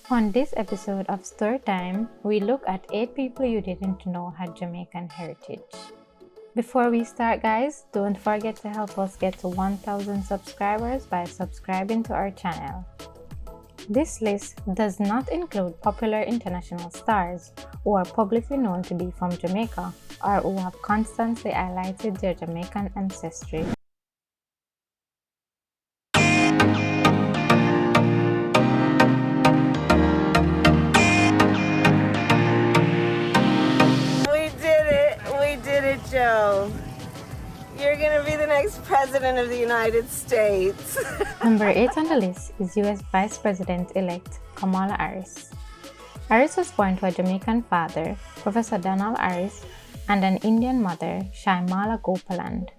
On this episode of Storytime, we look at 8 people you didn't know had Jamaican heritage. Before we start, guys, don't forget to help us get to 1,000 subscribers by subscribing to our channel. This list does not include popular international stars who are publicly known to be from Jamaica or who have constantly highlighted their Jamaican ancestry. We did it, Joe. You're gonna be the next president of the United States. Number 8 on the list is US Vice President-elect Kamala Harris. Harris was born to a Jamaican father, Professor Donald Harris, and an Indian mother, Shaimala Gopaland.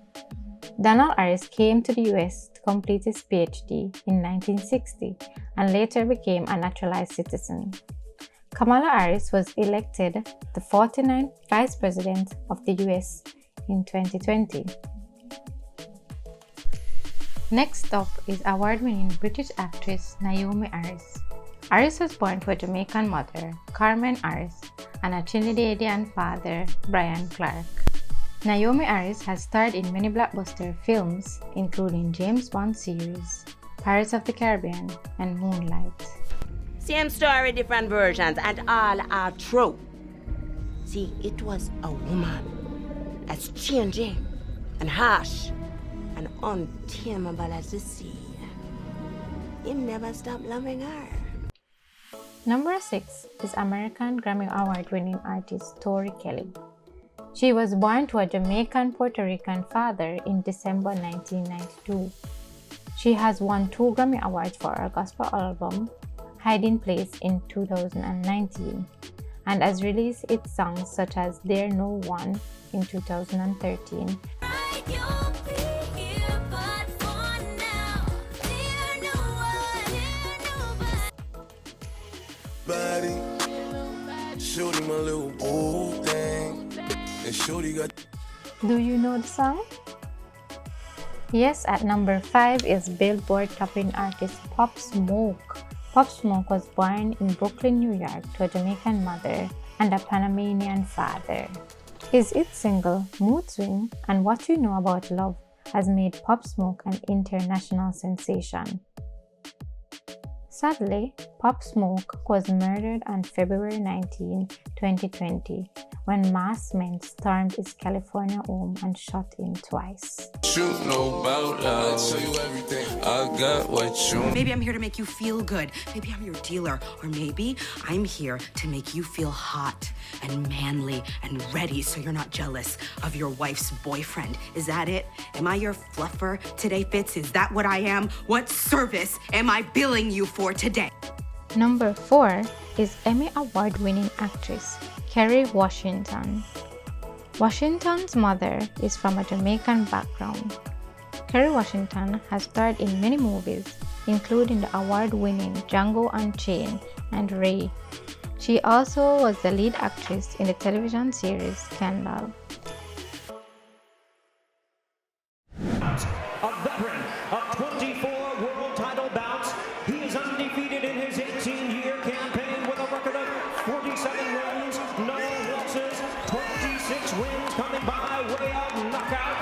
Donald Harris came to the US to complete his PhD in 1960 and later became a naturalized citizen. Kamala Harris was elected the 49th Vice President of the US in 2020. Next up is award-winning British actress Naomi Harris. Harris was born to a Jamaican mother, Carmen Harris, and a Trinidadian father, Brian Clark. Naomi Harris has starred in many blockbuster films, including James Bond series, Pirates of the Caribbean, and Moonlight. Same story, different versions, and all are true. See, it was a woman as changing and harsh and untamable as the sea. Him never stopped loving her. Number 6 is American Grammy Award-winning artist Tori Kelly. She was born to a Jamaican-Puerto Rican father in December 1992. She has won 2 Grammy Awards for her gospel album, Hiding Place, in 2019, and has released its songs such as There No One in 2013. Do you know the song? Yes, at number 5 is Billboard topping artist Pop Smoke. Pop Smoke was born in Brooklyn, New York to a Jamaican mother and a Panamanian father. His hit single, Mood Swing and What You Know About Love has made Pop Smoke an international sensation. Sadly, Pop Smoke was murdered on February 19, 2020, when masked men stormed his California home and shot him twice. Maybe I'm here to make you feel good. Maybe I'm your dealer. Or maybe I'm here to make you feel hot and manly and ready so you're not jealous of your wife's boyfriend. Is that it? Am I your fluffer today, Fitz? Is that what I am? What service am I billing you for today? Number 4 is Emmy Award-winning actress Kerry Washington. Washington's mother is from a Jamaican background. Kerry Washington has starred in many movies, including the award-winning Django Unchained and Ray. She also was the lead actress in the television series Scandal. A veteran of 24 world title bouts, he is undefeated in his 18-year campaign with a record of 47 wins, no losses, 26 wins coming by way of knockout.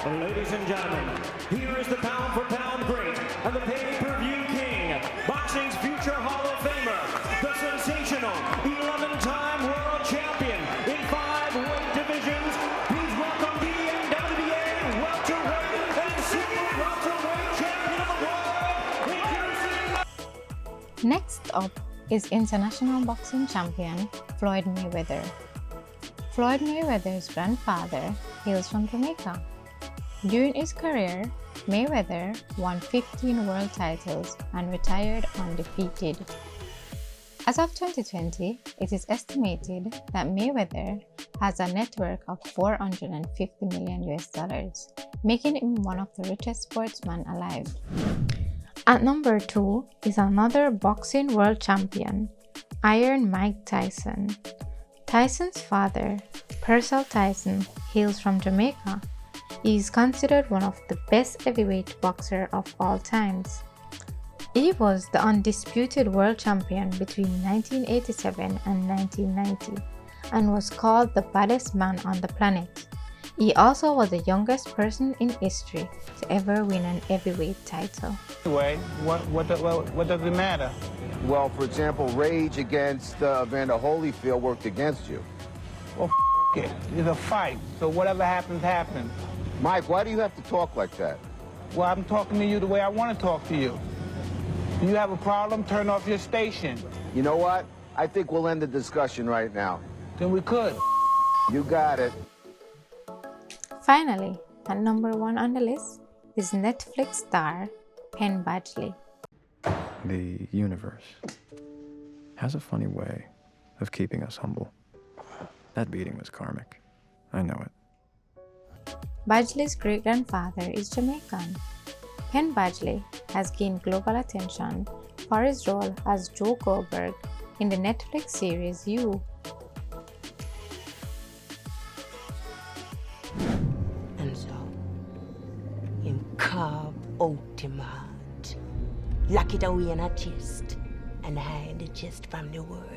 Ladies and gentlemen, here is the pound-for-pound great and the pay-per-view king, boxing's future Hall of Famer, the sensational 11-time world champion in 5 weight divisions. Please welcome the NWA welterweight and super welterweight champion of the world, introducing... Next up is international boxing champion Floyd Mayweather. Floyd Mayweather's grandfather hails from Jamaica. During his career, Mayweather won 15 world titles and retired undefeated. As of 2020, it is estimated that Mayweather has a net worth of $450 million, making him one of the richest sportsmen alive. At number 2 is another boxing world champion, Iron Mike Tyson. Tyson's father, Purcell Tyson, hails from Jamaica. He is considered one of the best heavyweight boxers of all times. He was the undisputed world champion between 1987 and 1990 and was called the baddest man on the planet. He also was the youngest person in history to ever win an heavyweight title. Anyway, what does it matter? Well, for example, Rage against Evander Holyfield worked against you. Well, it. It's a fight, so whatever happens, happens. Mike, why do you have to talk like that? Well, I'm talking to you the way I want to talk to you. If you have a problem, turn off your station. You know what? I think we'll end the discussion right now. Then we could. You got it. Finally, at number 1 on the list is Netflix star Penn Badgley. The universe has a funny way of keeping us humble. That beating was karmic. I know it. Badgley's great-grandfather is Jamaican. Penn Badgley has gained global attention for his role as Joe Goldberg in the Netflix series You. And so, him carve out him heart, lock it away in a chest, and hide the chest from the world.